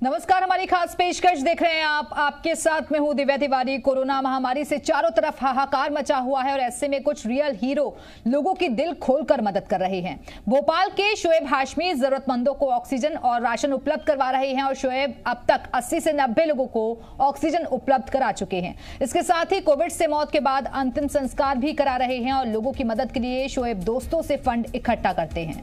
नमस्कार, हमारी खास पेशकश देख रहे हैं आप। आपके साथ में हूं दिव्या तिवारी। कोरोना महामारी से चारों तरफ हाहाकार मचा हुआ है और ऐसे में कुछ रियल हीरो लोगों की दिल खोलकर मदद कर रहे हैं। भोपाल के शोएब हाशमी जरूरतमंदों को ऑक्सीजन और राशन उपलब्ध करवा रहे हैं और शोएब अब तक 80 से 90 लोगों को ऑक्सीजन उपलब्ध करा चुके हैं। इसके साथ ही कोविड से मौत के बाद अंतिम संस्कार भी करा रहे हैं और लोगों की मदद के लिए शोएब दोस्तों से फंड इकट्ठा करते हैं।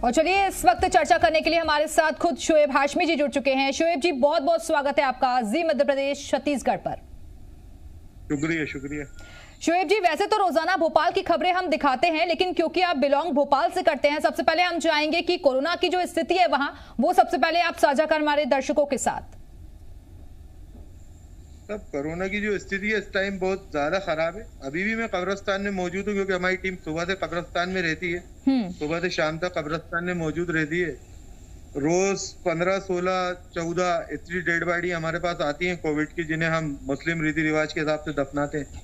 और चलिए, इस वक्त चर्चा करने के लिए हमारे साथ खुद शोएब हाशमी जी जुड़ चुके हैं। शोएब जी, बहुत बहुत स्वागत है आपका जी मध्य प्रदेश छत्तीसगढ़ पर। शुक्रिया शुक्रिया। शोएब जी, वैसे तो रोजाना भोपाल की खबरें हम दिखाते हैं, लेकिन क्योंकि आप बिलोंग भोपाल से करते हैं, सबसे पहले हम चाहेंगे कि कोरोना की जो स्थिति है वहां, वो सबसे पहले आप साझा कर हमारे दर्शकों के साथ। सब कोरोना की जो स्थिति है इस टाइम बहुत ज्यादा खराब है। अभी भी मैं कब्रिस्तान में मौजूद हूँ क्योंकि हमारी टीम सुबह से कब्रिस्तान में रहती है। सुबह से शाम तक कब्रिस्तान में मौजूद रहती है। रोज 15, 16, 14 इतनी डेड बॉडी हमारे पास आती है कोविड की, जिन्हें हम मुस्लिम रीति रिवाज के हिसाब से दफनाते हैं।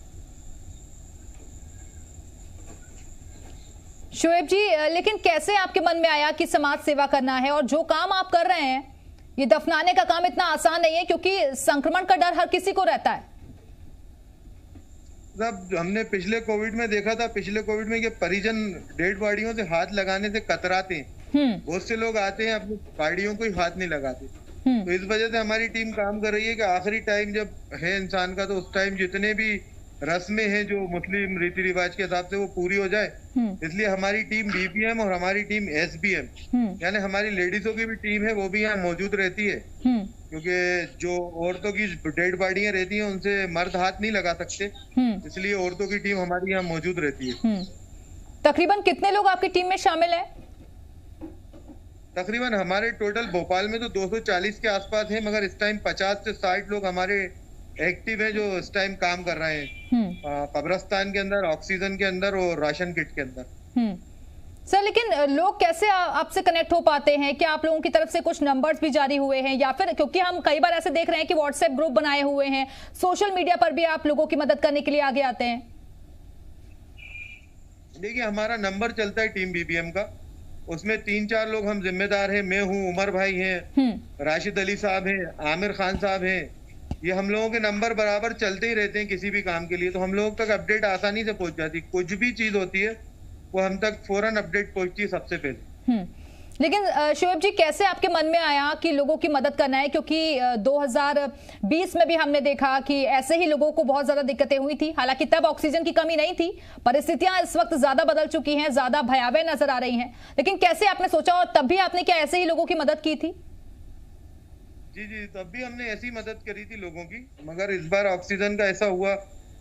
शोएब जी, लेकिन कैसे आपके मन में आया कि समाज सेवा करना है, और जो काम आप कर रहे हैं ये दफनाने का काम इतना आसान नहीं है क्योंकि संक्रमण का डर हर किसी को रहता है। जब हमने पिछले कोविड में देखा था, पिछले कोविड में ये परिजन डेड बॉडियों से हाथ लगाने से कतराते हैं। बहुत से लोग आते हैं अपनी बॉडियों को ही हाथ नहीं लगाते। तो इस वजह से हमारी टीम काम कर रही है कि आखिरी टाइम जब है इंसान का, तो उस टाइम जितने भी रस्में हैं जो मुस्लिम रीति रिवाज के हिसाब से वो पूरी हो जाए। इसलिए हमारी टीम बीपीएम और हमारी टीम एसबीएम, यानी हमारी लेडीजों की भी टीम है, वो भी यहाँ मौजूद रहती है। क्योंकि जो औरतों की डेड बॉडियां रहती हैं उनसे मर्द हाथ नहीं लगा सकते, इसलिए औरतों की टीम हमारी यहाँ मौजूद रहती है। तकरीबन कितने लोग आपकी टीम में शामिल हैं? तकरीबन हमारे टोटल भोपाल में तो 240 के आसपास है, मगर इस टाइम 50 से 60 लोग हमारे एक्टिव है जो इस टाइम काम कर रहे हैं कब्रिस्तान के अंदर, ऑक्सीजन के अंदर और राशन किट के अंदर। सर, लेकिन लोग कैसे आपसे कनेक्ट हो पाते हैं? क्या आप लोगों की तरफ से कुछ नंबर्स भी जारी हुए हैं, या फिर क्योंकि हम कई बार ऐसे देख रहे हैं कि व्हाट्सएप ग्रुप बनाए हुए हैं, सोशल मीडिया पर भी आप लोगों की मदद करने के लिए आगे आते हैं? देखिए, हमारा नंबर चलता है टीम बीबीएम का, उसमें 3-4 लोग हम जिम्मेदार हैं। मैं हूँ, उमर भाई हैं, राशिद अली साहब हैं, आमिर खान साहब हैं। ये हम लोगों के नंबर बराबर चलते ही रहते हैं किसी भी काम के लिए, तो हम लोगों तक अपडेट आसानी से पहुंच जाती है। कुछ भी चीज होती है वो हम तक फौरन अपडेट पहुंचती है सबसे पहले। लेकिन शोएब जी, कैसे आपके मन में आया कि लोगों की मदद करना है? क्योंकि 2020 में भी हमने देखा कि ऐसे ही लोगों को बहुत ज्यादा दिक्कतें हुई थी। हालांकि तब ऑक्सीजन की कमी नहीं थी, परिस्थितियां इस वक्त ज्यादा बदल चुकी हैं, ज्यादा भयावह नजर आ रही हैं। लेकिन कैसे आपने सोचा, और तब भी आपने क्या ऐसे ही लोगों की मदद की थी? जी, तब भी हमने ऐसी मदद करी थी लोगों की, मगर इस बार ऑक्सीजन का ऐसा हुआ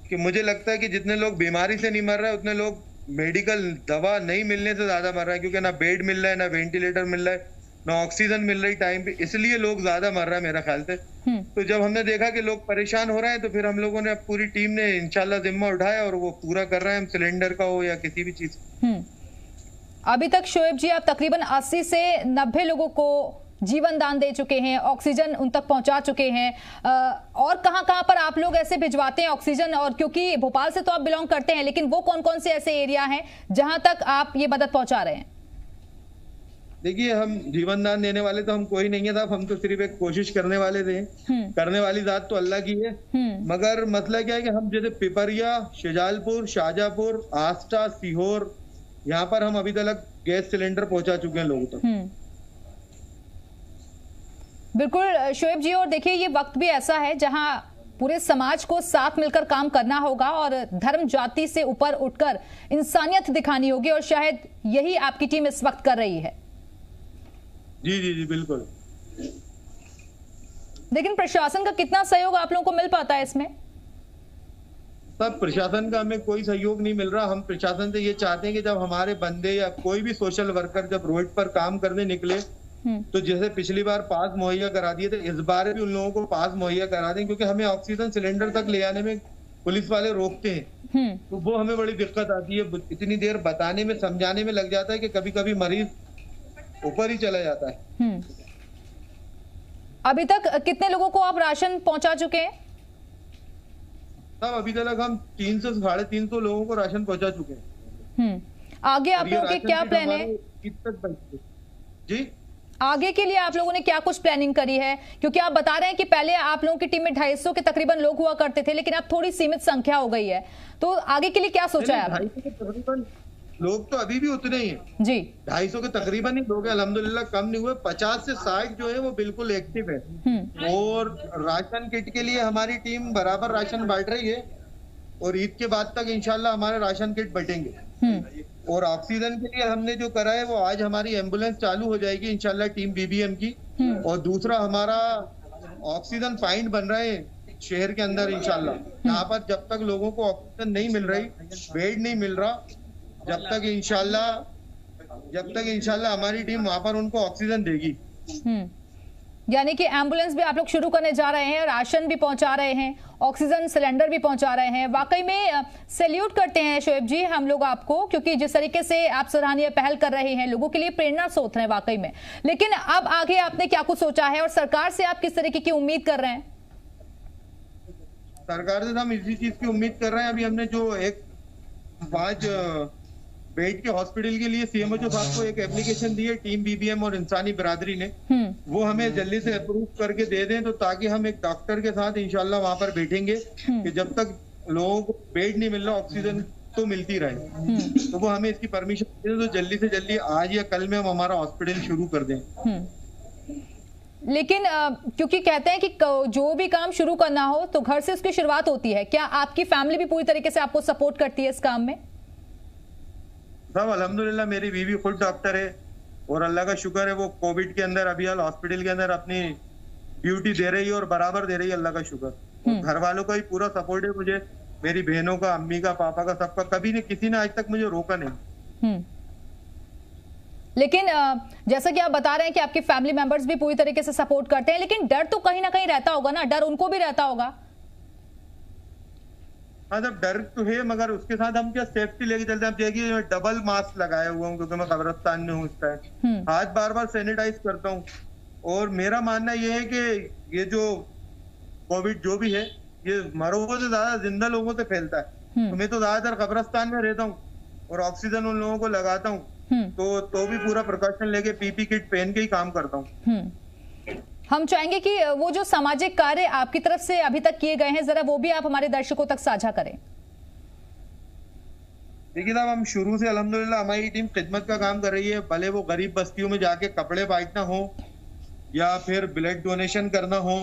कि मुझे लगता है कि जितने लोग बीमारी से नहीं मर रहे, उतने लोग मेडिकल दवा नहीं मिलने से ज्यादा मर रहा है, क्योंकि ना बेड मिल रहा है, ना वेंटिलेटर मिल रहा है, ना ऑक्सीजन मिल रही टाइम पे, इसलिए लोग ज्यादा मर रहा है मेरा ख्याल से। तो जब हमने देखा कि लोग परेशान हो रहे हैं, तो फिर हम लोगों ने, पूरी टीम ने इंशाल्लाह जिम्मा उठाया और वो पूरा कर रहे हैं, हम सिलेंडर का हो या किसी भी चीज। अभी तक शोएब जी, आप तकरीबन 80 से 90 लोगों को जीवन दान दे चुके हैं, ऑक्सीजन उन तक पहुंचा चुके हैं। और कहां पर आप लोग ऐसे भिजवाते हैं ऑक्सीजन? और क्योंकि भोपाल से तो आप बिलोंग करते हैं, लेकिन वो कौन कौन से ऐसे एरिया हैं जहां तक आप ये मदद पहुंचा रहे हैं? देखिए, हम जीवन दान देने वाले तो हम कोई नहीं है साहब, हम तो सिर्फ एक कोशिश करने वाले थे। करने वाली जात तो अल्लाह की है। मगर मसला क्या है कि हम जैसे पिपरिया, शुजालपुर, शाहजहांपुर, आस्था, सीहोर, यहाँ पर हम अभी तक गैस सिलेंडर पहुंचा चुके हैं लोगों तक। बिल्कुल शोएब जी, और देखिए, ये वक्त भी ऐसा है जहां पूरे समाज को साथ मिलकर काम करना होगा और धर्म जाति से ऊपर उठकर इंसानियत दिखानी होगी, और शायद यही आपकी टीम इस वक्त कर रही है। जी बिल्कुल। लेकिन प्रशासन का कितना सहयोग आप लोगों को मिल पाता है इसमें? सब प्रशासन का हमें कोई सहयोग नहीं मिल रहा। हम प्रशासन से ये चाहते हैं कि जब हमारे बंदे या कोई भी सोशल वर्कर जब रोड पर काम करने निकले, तो जैसे पिछली बार पास मुहैया करा दिए थे, इस बार भी उन लोगों को पास मुहैया करा दें, क्योंकि हमें ऑक्सीजन सिलेंडर तक ले आने में पुलिस वाले रोकते हैं। तो वो हमें बड़ी दिक्कत आती है। इतनी देर बताने में, समझाने में लग जाता है कि कभी कभी मरीज ऊपर ही चला जाता है। अभी तक कितने लोगों को आप राशन पहुंचा चुके हैं? तब अभी तक हम 300 से 350 लोगों को राशन पहुंचा चुके हैं। आगे आप लोगों के क्या प्लान है? जी, आगे के लिए आप लोगों ने क्या कुछ प्लानिंग करी है? क्योंकि आप बता रहे हैं कि पहले आप लोगों की टीम में 250 के तकरीबन लोग हुआ करते थे, लेकिन अब थोड़ी सीमित संख्या हो गई है, तो आगे के लिए क्या सोचा है आपने? लोग तो अभी भी उतने ही हैं जी, 250 के तकरीबन ही लोग हैं, अल्हम्दुलिल्लाह कम नहीं हुए। 50 से 60 जो है वो बिल्कुल एक्टिव है। और राशन किट के लिए हमारी टीम बराबर राशन बांट रही है और ईद के बाद तक इंशाल्लाह हमारे राशन किट बटेंगे। और ऑक्सीजन के लिए हमने जो करा है वो आज हमारी एम्बुलेंस चालू हो जाएगी इंशाल्लाह टीम बीबीएम की। और दूसरा हमारा ऑक्सीजन पॉइंट बन रहा है शहर के अंदर इंशाल्लाह। यहाँ पर जब तक लोगों को ऑक्सीजन नहीं मिल रही, बेड नहीं मिल रहा, जब तक इंशाल्लाह हमारी टीम वहां पर उनको ऑक्सीजन देगी। यानी कि एम्बुलेंस भी आप लोग शुरू करने जा रहे हैं, राशन भी पहुंचा रहे हैं, ऑक्सीजन सिलेंडर भी पहुंचा रहे हैं। वाकई में सैल्यूट करते हैं शोएब जी हम लोग आपको, क्योंकि जिस तरीके से आप सराहनीय पहल कर रहे हैं, लोगों के लिए प्रेरणा स्रोत हैं वाकई में। लेकिन अब आगे आपने क्या कुछ सोचा है और सरकार से आप किस तरीके की उम्मीद कर रहे हैं? सरकार से हम इसी चीज की उम्मीद कर रहे हैं। अभी हमने जो एक 5 बेड के हॉस्पिटल के लिए सीएमओ साहब को एक एप्लीकेशन दी है टीम बीबीएम और इंसानी बिरादरी ने, वो हमें जल्दी से अप्रूव करके दे दें, तो ताकि हम एक डॉक्टर के साथ इंशाल्लाह वहां पर बैठेंगे कि जब तक लोगों को बेड नहीं मिल रहा ऑक्सीजन तो मिलती रहे। तो वो हमें इसकी परमिशन दे दें तो जल्दी से जल्दी आज या कल में हम हमारा हॉस्पिटल शुरू कर दें। लेकिन क्योंकि कहते हैं कि जो भी काम शुरू करना हो तो घर से उसकी शुरुआत होती है, क्या आपकी फैमिली भी पूरी तरीके से आपको सपोर्ट करती है इस काम में? सब अल्हम्दुलिल्लाह, मेरी बीवी खुद डॉक्टर है और अल्लाह का शुक्र है वो कोविड के अंदर अभी हाल हॉस्पिटल के अंदर अपनी ड्यूटी दे रही है और बराबर दे रही है, अल्लाह का शुक्र। और घर वालों का भी पूरा सपोर्ट है मुझे, मेरी बहनों का, अम्मी का, पापा का, सबका। कभी नहीं किसी ने आज तक मुझे रोका नहीं। लेकिन जैसा कि आप बता रहे हैं कि आपके फैमिली मेंबर्स भी पूरी तरीके से सपोर्ट करते हैं, लेकिन डर तो कहीं ना कहीं रहता होगा ना, डर उनको भी रहता होगा। हाँ, जब डर तो है, मगर उसके साथ हम क्या सेफ्टी लेके चलते हैं। आप देखिए मैं डबल मास्क लगाया हुआ हूँ क्योंकि मैं कब्रिस्तान में हूँ इस टाइम, हाथ बार बार सैनिटाइज करता हूँ। और मेरा मानना ये है कि ये जो कोविड जो भी है ये मरोगों से ज्यादा जिंदा लोगों से फैलता है। तो मैं तो ज्यादातर कब्रिस्तान में रहता हूँ और ऑक्सीजन उन लोगों को लगाता हूँ, तो भी पूरा प्रिकॉशन लेके पीपी किट पहन के ही काम करता हूँ। हम चाहेंगे कि वो जो सामाजिक कार्य आपकी तरफ से अभी तक किए गए हैं, जरा वो भी आप हमारे दर्शकों तक साझा करें। देखिए साहब, हम शुरू से अल्हम्दुलिल्लाह हमारी टीम खिदमत का काम कर रही है, भले वो गरीब बस्तियों में जाके कपड़े बांटना हो या फिर ब्लड डोनेशन करना हो।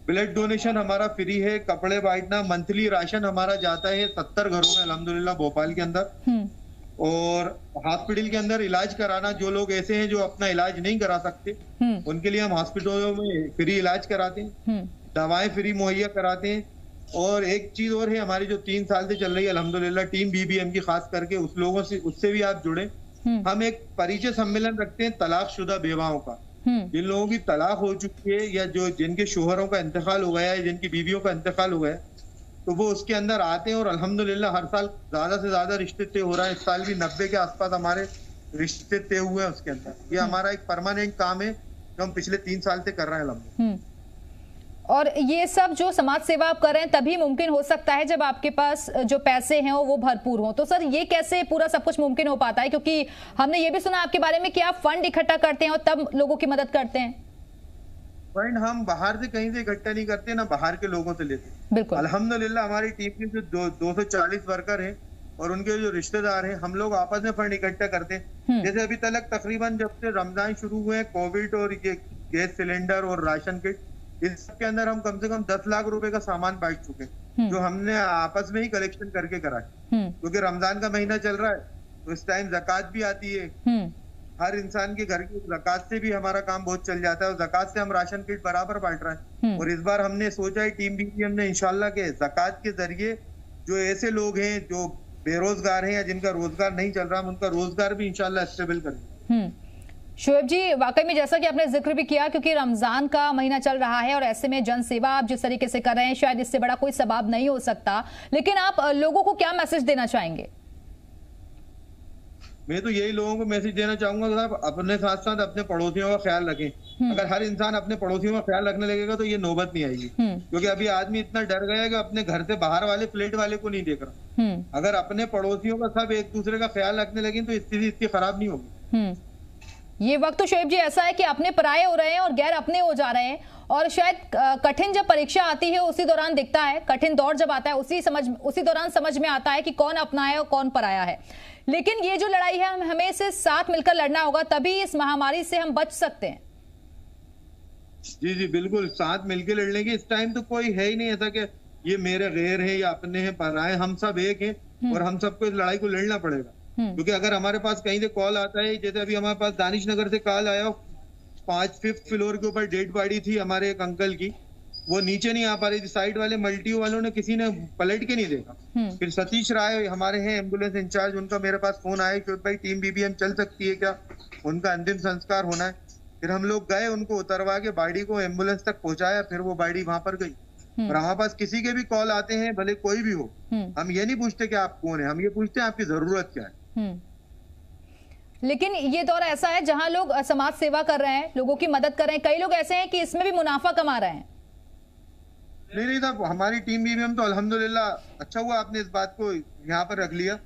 ब्लड डोनेशन हमारा फ्री है, कपड़े बांटना, मंथली राशन हमारा जाता है 70 घरों में अल्हम्दुलिल्लाह भोपाल के अंदर। और हॉस्पिटल के अंदर इलाज कराना, जो लोग ऐसे हैं जो अपना इलाज नहीं करा सकते उनके लिए हम हॉस्पिटलों में फ्री इलाज कराते हैं, दवाएं फ्री मुहैया कराते हैं। और एक चीज और है, हमारी जो 3 साल से चल रही है अल्हम्दुलिल्लाह टीम बीबीएम की, खास करके उस लोगों से, उससे भी आप जुड़े। हम एक परिचय सम्मेलन रखते हैं तलाकशुदा बेवाओं का, जिन लोगों की तलाक हो चुकी है या जो जिनके शोहरों का इंतकाल हो गया है, जिनकी बीवियों का इंतकाल हो गया है, तो वो उसके अंदर आते हैं। और अल्हम्दुलिल्लाह हर साल ज्यादा से ज्यादा रिश्ते तय हो रहा है। इस साल भी 90 के आसपास हमारे रिश्ते तय हुए हैं उसके अंदर। ये हमारा एक परमानेंट काम है जो हम पिछले 3 साल से कर रहे हैं। और ये सब जो समाज सेवा आप कर रहे हैं तभी मुमकिन हो सकता है जब आपके पास जो पैसे हैं वो भरपूर हों। तो सर ये कैसे पूरा सब कुछ मुमकिन हो पाता है? क्योंकि हमने ये भी सुना आपके बारे में कि आप फंड इकट्ठा करते हैं और तब लोगों की मदद करते हैं। फंड हम बाहर से कहीं से इकट्ठा नहीं करते, ना बाहर के लोगों से लेते। बिल्कुल, अल्हम्दुलिल्लाह हमारी टीम के जो 240 वर्कर हैं और उनके जो रिश्तेदार हैं, हम लोग आपस में फंड इकट्ठा करते हैं। जैसे अभी तक तकरीबन जब से रमजान शुरू हुए, कोविड और ये गैस सिलेंडर और राशन किट, इस सब के अंदर हम कम से कम 10 लाख रुपए का सामान बांट चुके हैं, जो हमने आपस में ही कलेक्शन करके करा है। क्योंकि रमजान का महीना चल रहा है तो इस टाइम ज़कात भी आती है, हर इंसान के घर की ज़कात से भी हमारा काम बहुत चल जाता है और ज़कात से हम राशन किट बराबर बांट रहे हैं। और इस बार हमने सोचा है टीम बीबीएम ने इंशाल्लाह के ज़कात के जरिए जो ऐसे लोग हैं जो बेरोजगार हैं या जिनका रोजगार नहीं चल रहा, हम उनका रोजगार भी इंशाल्लाह स्टेबल करेंगे। शोएब जी, वाकई में जैसा कि आपने जिक्र भी किया, क्योंकि रमजान का महीना चल रहा है और ऐसे में जन सेवा आप जिस तरीके से कर रहे हैं शायद इससे बड़ा कोई सबाब नहीं हो सकता, लेकिन आप लोगों को क्या मैसेज देना चाहेंगे? मैं तो यही लोगों को मैसेज देना चाहूंगा साहब, अपने साथ साथ अपने पड़ोसियों का ख्याल रखें। अगर हर इंसान अपने पड़ोसियों का ख्याल रखने लगेगा तो ये नौबत नहीं आएगी, क्योंकि अभी आदमी इतना डर गया है कि अपने घर से बाहर वाले फ्लैट वाले को नहीं देख रहा। अगर अपने पड़ोसियों का सब एक दूसरे का ख्याल रखने लगे तो स्थिति इतनी खराब नहीं होगी। ये वक्त तो शोएब जी ऐसा है कि अपने पराये हो रहे हैं और गैर अपने हो जा रहे हैं, और शायद कठिन जब परीक्षा आती है उसी दौरान दिखता है, कठिन दौर जब आता है उसी दौरान समझ में आता है कि कौन अपना है और कौन पराया है। लेकिन ये जो लड़ाई है हमें इसे साथ मिलकर लड़ना होगा, तभी इस महामारी से हम बच सकते हैं। जी जी बिल्कुल, साथ मिलकर लड़ लेंगे। इस टाइम तो कोई है ही नहीं ऐसा कि ये मेरे गैर है या अपने हैं पराए, हम सब एक हैं और हम सबको इस लड़ाई को लड़ना पड़ेगा। क्योंकि अगर हमारे पास कहीं से कॉल आता है, जैसे अभी हमारे पास दानिश नगर से कॉल आया, 5th फ्लोर के ऊपर डेड बॉडी थी हमारे एक अंकल की, वो नीचे नहीं आ पा रही थी, साइड वाले मल्टी वालों ने किसी ने पलट के नहीं देखा। फिर सतीश राय हमारे हैं एम्बुलेंस इंचार्ज, उनका मेरे पास फोन आया कि भाई टीम बीबीएम चल सकती है क्या, उनका अंतिम संस्कार होना है। फिर हम लोग गए, उनको उतरवा के बॉडी को एम्बुलेंस तक पहुंचाया, फिर वो बॉडी वहां पर गई। और हमारे पास किसी के भी कॉल आते हैं, भले कोई भी हो, हम ये नहीं पूछते कि आप कौन है, हम ये पूछते हैं आपकी जरूरत क्या है। लेकिन ये दौर ऐसा है जहां लोग समाज सेवा कर रहे हैं, लोगों की मदद कर रहे हैं, कई लोग ऐसे हैं कि इसमें भी मुनाफा कमा रहे हैं। नहीं साहब, हमारी टीम बीबीएम तो अल्हम्दुलिल्लाह, अच्छा हुआ आपने इस बात को यहाँ पर रख लिया।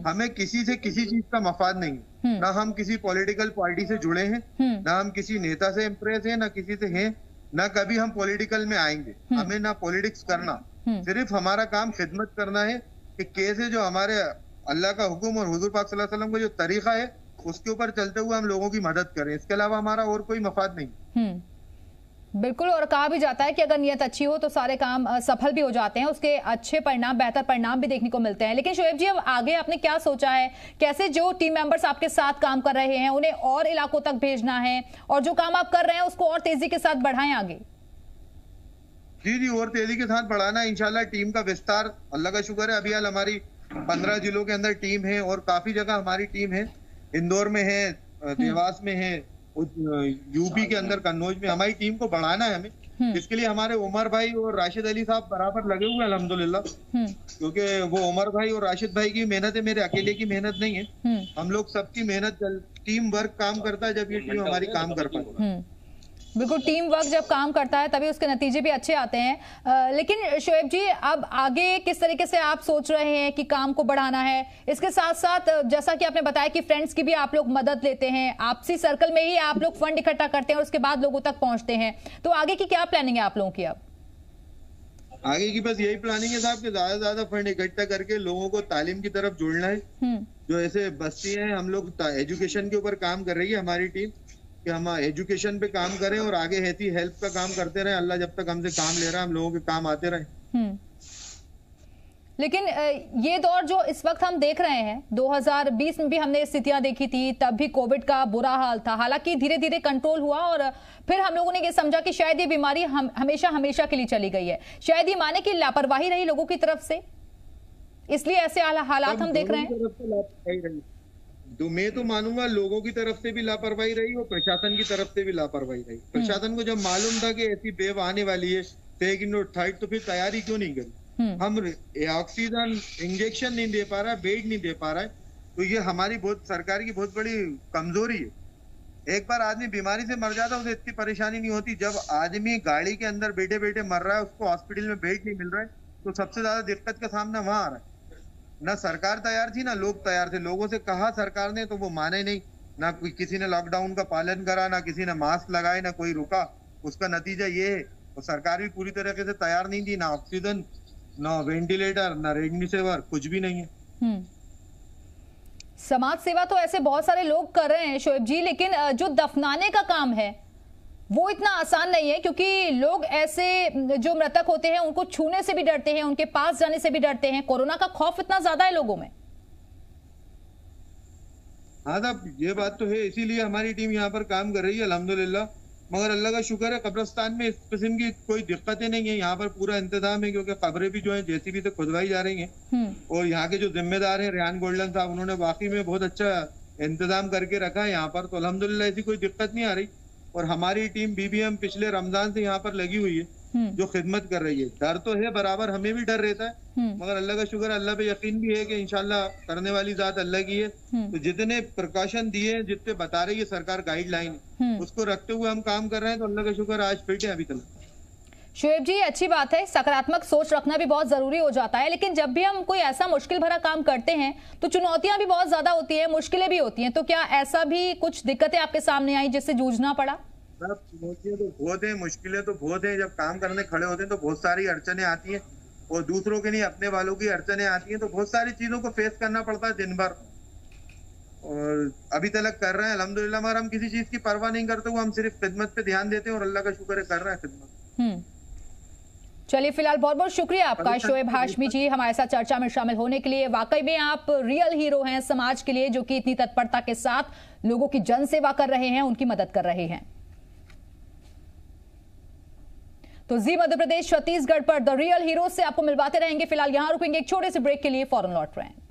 हमें किसी से किसी चीज का मफाद नहीं है, ना हम किसी पॉलिटिकल पार्टी से जुड़े हैं, ना हम किसी नेता से इम्प्रेस हैं, ना किसी से हैं, ना कभी हम पॉलिटिकल में आएंगे। हमें ना पॉलिटिक्स करना, सिर्फ हमारा काम खिदमत करना है कि कैसे जो हमारे अल्लाह का हुक्म और हुजूर पाक सल्लल्लाहु अलैहि वसल्लम का जो तरीका है उसके ऊपर चलते हुए हम लोगों की मदद करें। इसके अलावा हमारा और कोई मफाद नहीं। बिल्कुल, और कहा भी जाता है कि अगर नियत अच्छी हो तो सारे काम सफल भी हो जाते हैं, उसके अच्छे परिणाम, बेहतर परिणाम भी देखने को मिलते हैं। लेकिन शोएब जी, अब आगे आपने क्या सोचा है, कैसे जो टीम मेंबर्स आपके साथ काम कर रहे हैं उन्हें और इलाकों तक भेजना है, और जो काम आप कर रहे हैं उसको और तेजी के साथ बढ़ाएं आगे? जी जी, और तेजी के साथ बढ़ाना है इंशाल्लाह। टीम का विस्तार, अल्लाह का शुक्र है, अभी हाल हमारी 15 जिलों के अंदर टीम है और काफी जगह हमारी टीम है। इंदौर में है, देवास में है, यूपी के अंदर कन्नौज में। हमारी टीम को बढ़ाना है हमें, इसके लिए हमारे उमर भाई और राशिद अली साहब बराबर लगे हुए हैं अल्हम्दुलिल्लाह। क्योंकि वो उमर भाई और राशिद भाई की मेहनत है, मेरे अकेले की मेहनत नहीं है। हम लोग सबकी मेहनत, टीम वर्क काम करता है जब ये टीम हमारी काम कर पाती है। बिल्कुल, टीम वर्क जब काम करता है तभी उसके नतीजे भी अच्छे आते हैं। लेकिन शोएब जी, अब आगे किस तरीके से आप सोच रहे हैं कि काम को बढ़ाना है? इसके साथ साथ जैसा कि आपने बताया कि फ्रेंड्स की भी आप लोग मदद लेते हैं, आपसी सर्कल में ही आप लोग फंड इकट्ठा करते हैं और उसके बाद लोगों तक पहुंचते हैं, तो आगे की क्या प्लानिंग है आप लोगों की? अब आगे की बस यही प्लानिंग है साहब कि ज्यादा से ज्यादा फंड इकट्ठा करके लोगों को तालीम की तरफ जोड़ना है। जो ऐसे बस्ती है, हम लोग एजुकेशन के ऊपर काम कर रही है हमारी टीम, कि हम एजुकेशन पे काम करें और आगे ऐसी हेल्प का काम करते रहे। अल्लाह जब तक हमसे काम ले रहा है, हम लोगों के काम आते रहे। लेकिन ये दौर जो इस वक्त हम देख रहे हैं, 2020 में भी हमने स्थितियां देखी थी, तब भी कोविड का बुरा हाल था। हालांकि धीरे धीरे कंट्रोल हुआ और फिर हम लोगों ने ये समझा कि शायद ये बीमारी हमेशा के लिए चली गई है। शायद ये माने कि लापरवाही रही लोगों की तरफ से, इसलिए ऐसे हालात हम देख रहे हैं। तो मैं तो मानूंगा लोगों की तरफ से भी लापरवाही रही और प्रशासन की तरफ से भी लापरवाही रही। प्रशासन को जब मालूम था कि ऐसी वेव आने वाली है, सेकंड और थर्ड, तो फिर तैयारी क्यों नहीं करी? हम ऑक्सीजन इंजेक्शन नहीं दे पा रहा है, बेड नहीं दे पा रहा है, तो ये हमारी सरकार की बहुत बड़ी कमजोरी है। एक बार आदमी बीमारी से मर जाता है, उसे इतनी परेशानी नहीं होती। जब आदमी गाड़ी के अंदर बैठे बैठे मर रहा है, उसको हॉस्पिटल में बेड नहीं मिल रहा है, तो सबसे ज्यादा दिक्कत का सामना वहां आ रहा है। ना सरकार तैयार थी, ना लोग तैयार थे। लोगों से कहा सरकार ने, तो वो माने नहीं, ना कोई किसी ने लॉकडाउन का पालन करा, ना किसी ने मास्क लगाए, ना कोई रुका। उसका नतीजा ये है, और सरकार भी पूरी तरीके से तैयार नहीं थी। ना ऑक्सीजन, ना वेंटिलेटर, ना रेमडेसिविर, कुछ भी नहीं है। समाज सेवा तो ऐसे बहुत सारे लोग कर रहे हैं शोएब जी, लेकिन जो दफनाने का काम है वो इतना आसान नहीं है, क्योंकि लोग ऐसे जो मृतक होते हैं उनको छूने से भी डरते हैं, उनके पास जाने से भी डरते हैं। कोरोना का खौफ इतना ज्यादा है लोगों में। हाँ साहब, ये बात तो है, इसीलिए हमारी टीम यहाँ पर काम कर रही है अल्हम्दुलिल्लाह। मगर अल्लाह का शुक्र है, कब्रिस्तान में इस किस्म की कोई दिक्कतें नहीं है। यहाँ पर पूरा इंतजाम है, क्योंकि कब्रें भी जो है जेसीबी से खुदवाई जा रही हैं। और यहाँ के जो जिम्मेदार हैं रेहान गोल्डन साहब, उन्होंने वाकई में बहुत अच्छा इंतजाम करके रखा है यहाँ पर। तो अल्हम्दुलिल्लाह ऐसी कोई दिक्कत नहीं आ रही। और हमारी टीम बीबीएम पिछले रमजान से यहाँ पर लगी हुई है। जो खिदमत कर रही है। डर तो है, बराबर हमें भी डर रहता है, मगर अल्लाह का शुक्र, अल्लाह पे यकीन भी है कि इंशाल्लाह करने वाली जात अल्लाह की है। तो जितने प्रिकॉशन दिए, जितने बता रही है सरकार गाइडलाइन, उसको रखते हुए हम काम कर रहे हैं। तो अल्लाह का शुक्र आज फिट है अभी तक। शोएब जी, अच्छी बात है, सकारात्मक सोच रखना भी बहुत जरूरी हो जाता है, लेकिन जब भी हम कोई ऐसा मुश्किल भरा काम करते हैं तो चुनौतियां भी बहुत ज्यादा होती है, मुश्किलें भी होती हैं। तो क्या ऐसा भी कुछ दिक्कतें आपके सामने आई जिससे जूझना पड़ा? चुनौतियां तो बहुत है, मुश्किलें तो बहुत है। जब काम करने खड़े होते हैं तो बहुत सारी अड़चने आती हैं, और दूसरों के नहीं अपने वालों की अड़चने आती हैं। तो बहुत सारी चीजों को फेस करना पड़ता है दिन भर, और अभी तक कर रहे हैं अल्हम्दुलिल्लाह। मगर हम किसी चीज की परवाह नहीं करते हुए हम सिर्फ खिदमत पे ध्यान देते हैं, और अल्लाह का शुक्र है कर रहे हैं खिदमत। चलिए, फिलहाल बहुत बहुत शुक्रिया आपका शोएब हाशमी जी हमारे साथ चर्चा में शामिल होने के लिए। वाकई में आप रियल हीरो हैं समाज के लिए, जो कि इतनी तत्परता के साथ लोगों की जन सेवा कर रहे हैं, उनकी मदद कर रहे हैं। तो जी मध्य प्रदेश छत्तीसगढ़ पर द रियल हीरो से आपको मिलवाते रहेंगे। फिलहाल यहां रुकेंगे एक छोटे से ब्रेक के लिए, फौरन लौट रहे हैं।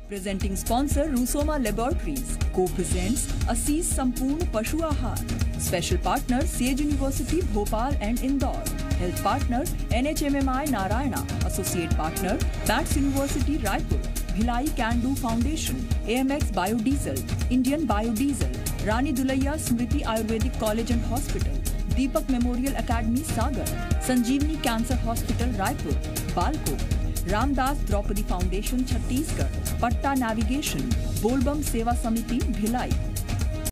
Presenting sponsor Rusoma Laboratories co-presents Asis Sampoorn Pashu Aahar. Special partner Sage University Bhopal and Indore. Health partner NHMMI Narayana. Associate partner Bats University Raipur. Bhilai Can Do Foundation. AMX Biodiesel. Indian Biodiesel. Rani Dulaiya Smriti Ayurvedic College and Hospital. Deepak Memorial Academy Sagar. Sanjeevani Cancer Hospital Raipur. Balco. Ramdas Draupadi foundation Chhattisgarh, पट्टा navigation, बोलबम सेवा समिति भिलाई।